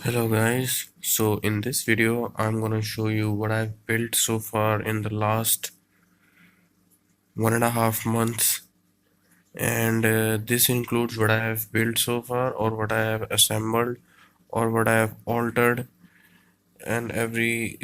Hello guys, so in this video I'm gonna show you what I've built so far in the last 1.5 months, and this includes what I have built so far, or what I have assembled, or what I have altered, and every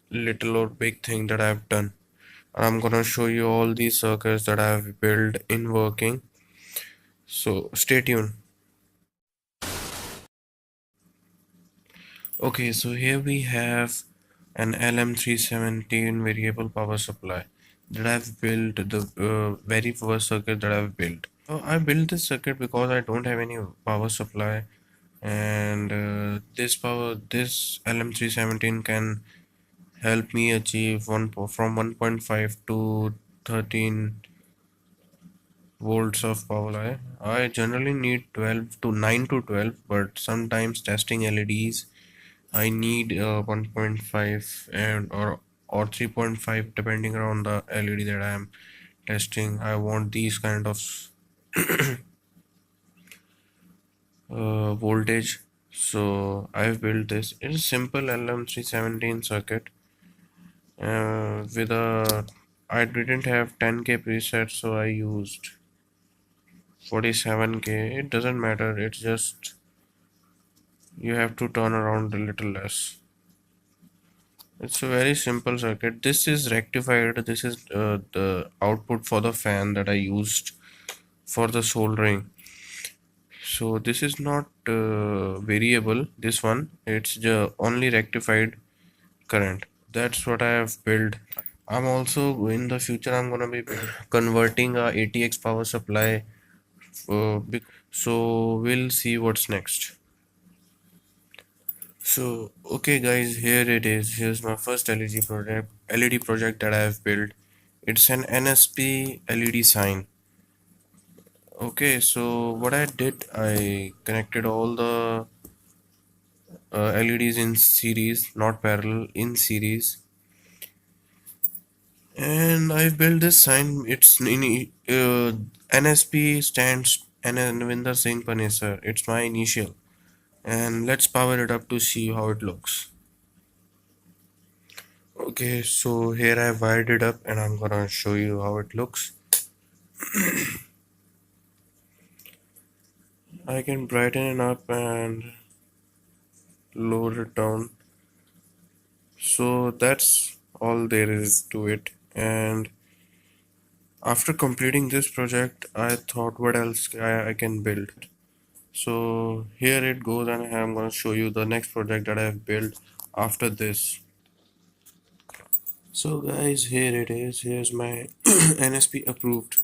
little or big thing that I've done. I'm gonna show you all these circuits that I've built in working, so stay tuned. Okay, so here we have an LM317 variable power supply that I've built, the very first circuit that I've built. So I built this circuit because I don't have any power supply, and this LM317 can help me achieve from 1.5 to 13 volts of power supply. I generally need 12 to 9 to 12, but sometimes testing LEDs I need 1.5 and or 3.5 depending on the LED that I am testing. I want these kind of voltage. So I've built this. It is simple LM317 circuit with a I didn't have 10K preset, so I used 47K. It doesn't matter. It's just you have to turn around a little less. It's a very simple circuit. This is rectified. This is the output for the fan that I used for the soldering. So this is not variable. This one, it's the only rectified current. That's what I have built. I'm also in the future. I'm gonna be converting a ATX power supply. So we'll see what's next. So okay guys, here it is. Here's my first LED project that I have built. It's an NSP LED sign. Okay, so what I did, I connected all the LEDs in series, not parallel, in series, and I built this sign. It's in NSP stands Navinder Singh Panesar. It's my initial, and let's power it up to see how it looks. Okay, so here I wired it up, and I'm gonna show you how it looks. I can brighten it up and lower it down. So that's all there is to it. And after completing this project, I thought what else I can build. So here it goes, and I'm going to show you the next project that I have built after this. So guys, here it is. Here's my NSP approved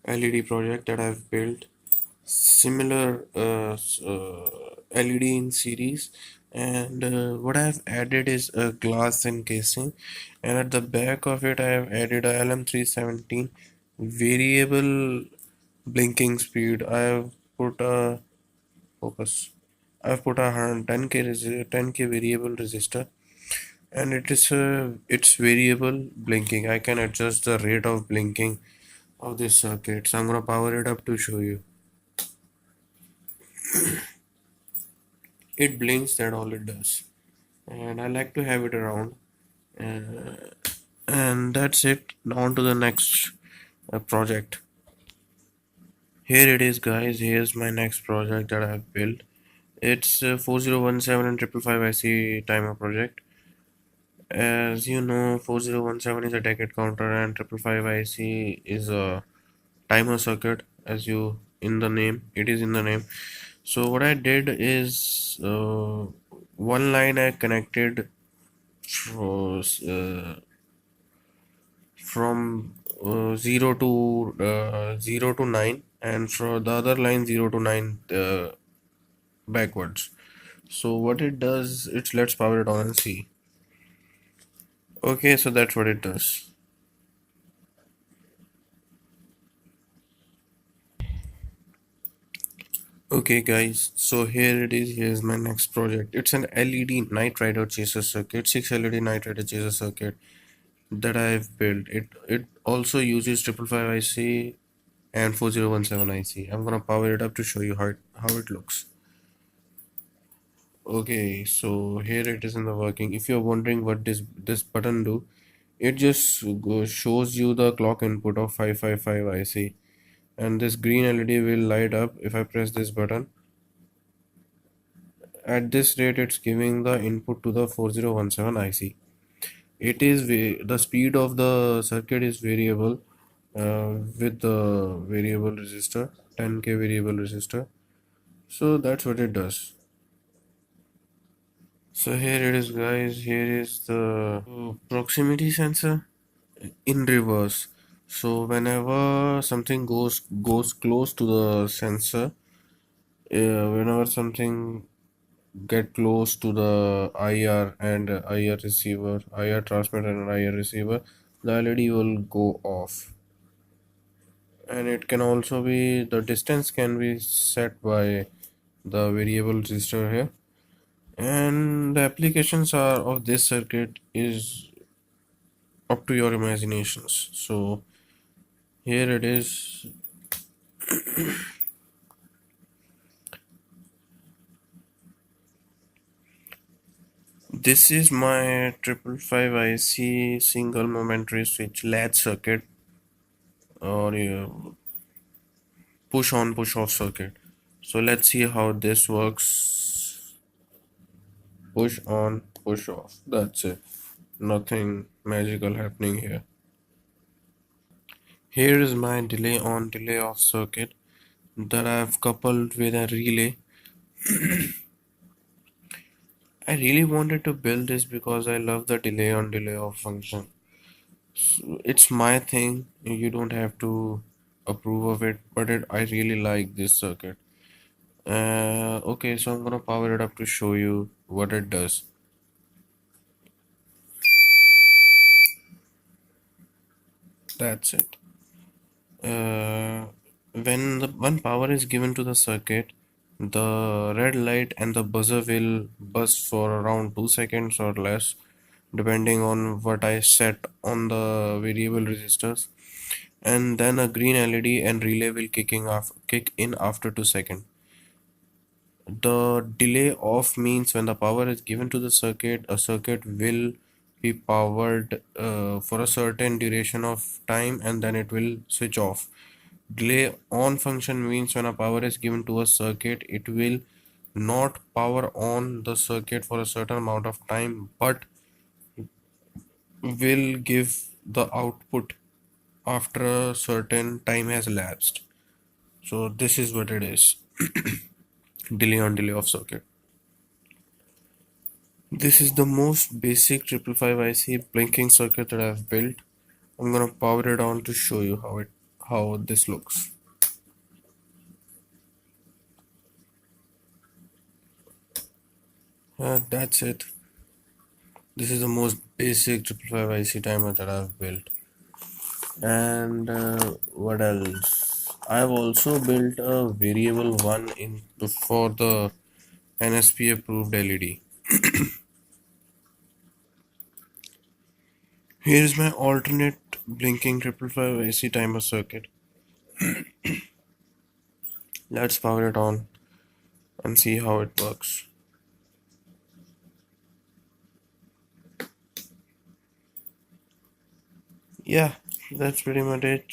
LED project that I've built. Similar LED in series, and what I've added is a glass encasing, and at the back of it I have added a LM317 variable blinking speed. Put a focus I've put a 10K variable resistor, and it's variable blinking. I can adjust the rate of blinking of this circuit, so I'm gonna power it up to show you. It blinks, that all it does, and I like to have it around. uh, and that's it. On to the next project. Here it is guys, here's my next project that I've built. It's 4017 and 555 IC timer project. As you know, 4017 is a decade counter and 555 IC is a timer circuit. As you in the name, it is in the name. So what I did is one line I connected from 0 to 9, and for the other line 0 to 9 backwards. So what it does, it's let's power it on and see. Okay, so that's what it does. Okay guys, so here it is. Here's my next project. It's an LED Night Rider chaser circuit, 6 LED Night Rider chaser circuit that I've built. It also uses 555 IC and 4017 IC. I'm gonna power it up to show you how it looks. Okay, so here it is in the working. If you're wondering what this button do, it just shows you the clock input of 555 IC, and this green LED will light up if I press this button. At this rate, it's giving the input to the 4017 IC. It is the speed of the circuit is variable with the variable resistor, 10K variable resistor. So that's what it does. So here it is, guys. Here is the proximity sensor in reverse. So whenever something goes close to the sensor, whenever something get close to the IR and IR receiver, IR transmitter and IR receiver, the LED will go off. And it can also be, the distance can be set by the variable resistor here. And the applications are of this circuit is up to your imaginations. So here it is. This is my 555 IC single momentary switch latch circuit, or push on push off circuit. So let's see how this works. Push on push off, that's it, nothing magical happening here. Here is my delay on delay off circuit that I've coupled with a relay. I really wanted to build this because I love the delay on delay off function. It's my thing, you don't have to approve of it, but I really like this circuit. Okay, so I'm gonna power it up to show you what it does. That's it. uh, when power is given to the circuit, the red light and the buzzer will buzz for around 2 seconds or less, depending on what I set on the variable resistors, and then a green LED and relay will kick in after 2 seconds. The delay off means when the power is given to the circuit, a circuit will be powered for a certain duration of time and then it will switch off. Delay on function means when a power is given to a circuit, it will not power on the circuit for a certain amount of time, but will give the output after a certain time has elapsed. So this is what it is. Delay on delay off circuit. This is the most basic 555 IC blinking circuit that I've built. I'm gonna power it on to show you how this looks. That's it. This is the most basic 555 IC timer that I've built. And what else? I've also built a variable one in for the NSP approved LED. Here is my alternate blinking 555 IC timer circuit. Let's power it on and see how it works. Yeah, that's pretty much it.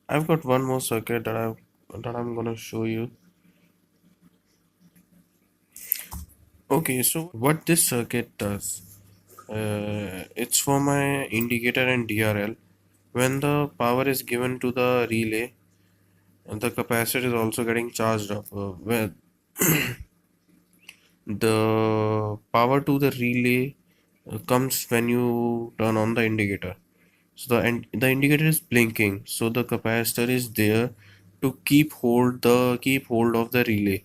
I've got one more circuit that I'm gonna show you. Okay, so what this circuit does, it's for my indicator and DRL. When the power is given to the relay, and the capacitor is also getting charged up. Well, the power to the relay comes when you turn on the indicator. So the indicator is blinking, so the capacitor is there to keep hold of the relay.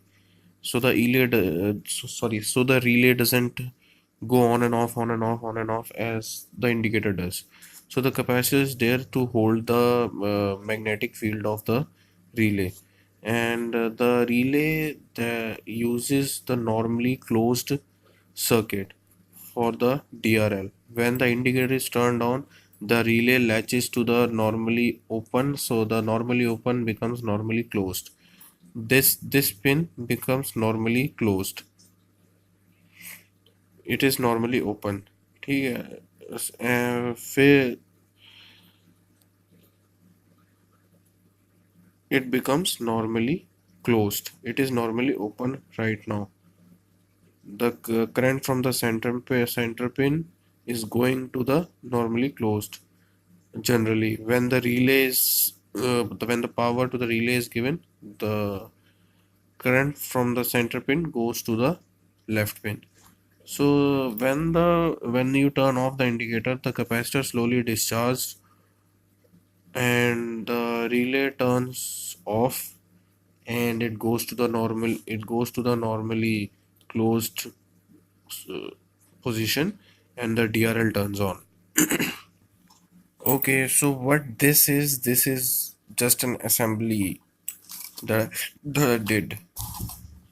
So the so the relay doesn't go on and off, on and off, on and off as the indicator does. So the capacitor is there to hold the magnetic field of the relay, and the relay uses the normally closed circuit for the DRL. When the indicator is turned on, the relay latches to the normally open, so the normally open becomes normally closed. This pin becomes normally closed. it is normally open. ठीक है फिर it becomes normally closed. It is normally open right now. The current from the center pin is going to the normally closed. Generally, when the relay is when the power to the relay is given, the current from the center pin goes to the left pin. So when you turn off the indicator, the capacitor slowly discharges and the relay turns off and it goes to the normally closed uh, position and the DRL turns on. Okay, so what this is just an assembly that I did.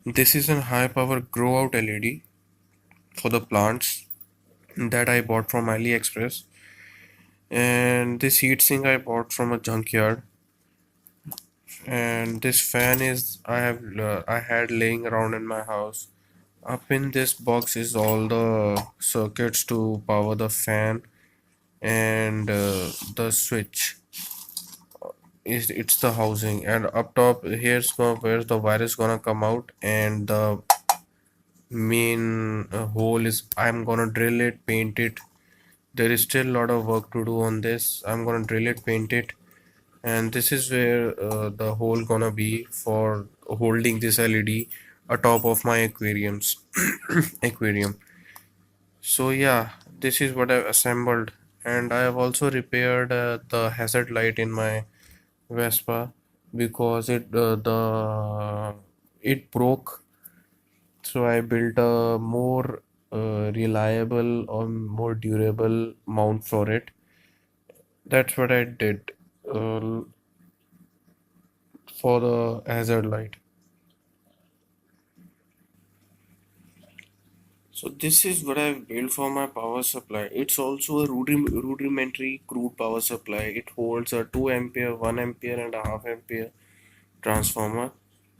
This is a high power grow out LED for the plants that I bought from AliExpress, and this heatsink I bought from a junkyard, and this fan is I had laying around in my house. Up in this box is all the circuits to power the fan and the switch is it's the housing, and up top here's where the wire is gonna come out, and the main hole is I'm gonna drill it, paint it. There is still a lot of work to do on this. I'm gonna drill it, paint it, and this is where the hole gonna be for holding this LED atop of my aquariums aquarium. So yeah, this is what I've assembled, and I have also repaired the hazard light in my Vespa because it broke. So I built a more reliable or more durable mount for it. That's what I did uh, for the hazard light. So this is what I've built for my power supply. It's also a rudimentary crude power supply. It holds a 2 ampere, 1 ampere and a half ampere transformer,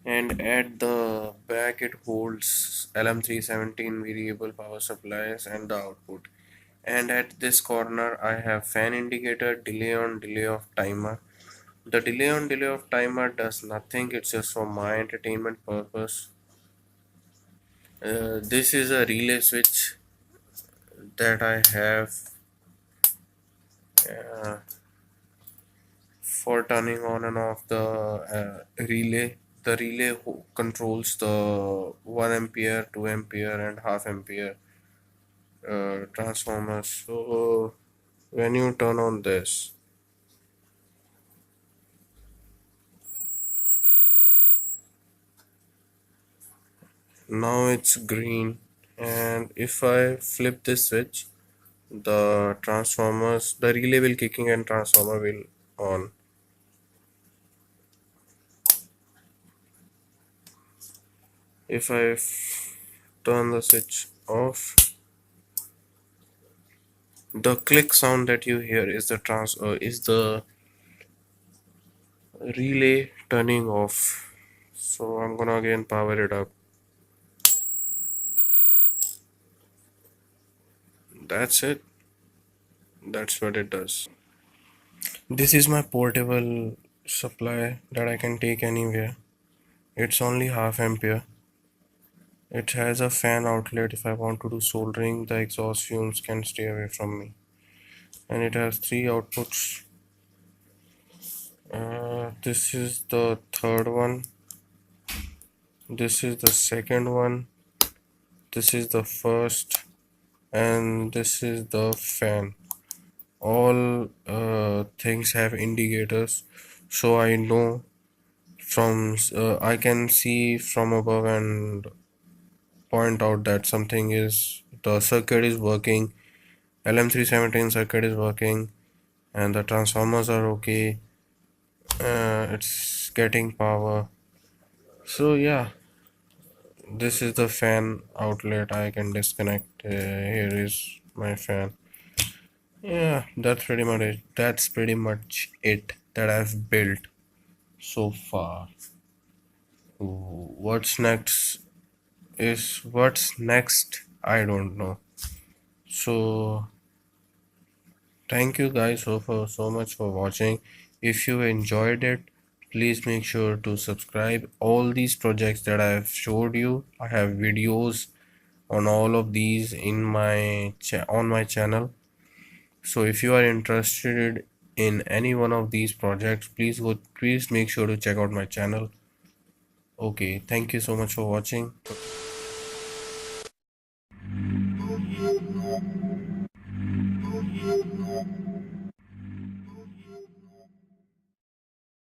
and at the back it holds LM317 variable power supplies and the output. And at this corner I have fan indicator, delay on delay of timer. The delay on delay of timer does nothing, it's just for my entertainment purpose. This is a relay switch that I have uh, for turning on and off the relay. The relay controls the 1 ampere, 2 ampere, and half ampere transformers. So when you turn on this, now it's green, and if I flip this switch, the relay will kicking and transformer will on. If I turn the switch off, the click sound that you hear is the relay turning off. So I'm gonna again power it up. That's it. That's what it does. This is my portable supply that I can take anywhere. It's only half ampere. It has a fan outlet. If I want to do soldering, the exhaust fumes can stay away from me. And it has three outputs. This is the third one. This is the second one. This is the first. And this is the fan. All things have indicators, so I know I can see from above and point out that something is the circuit is working, LM317 circuit is working, and the transformers are okay. It's getting power. So yeah, this is the fan outlet. I can disconnect. Here is my fan. Yeah, that's pretty much it that I've built so far. What's next I don't know. So thank you guys so much for watching. If you enjoyed it, please make sure to subscribe. All these projects that I have showed you, I have videos on all of these in my on my channel. So if you are interested in any one of these projects, please make sure to check out my channel. Okay, thank you so much for watching.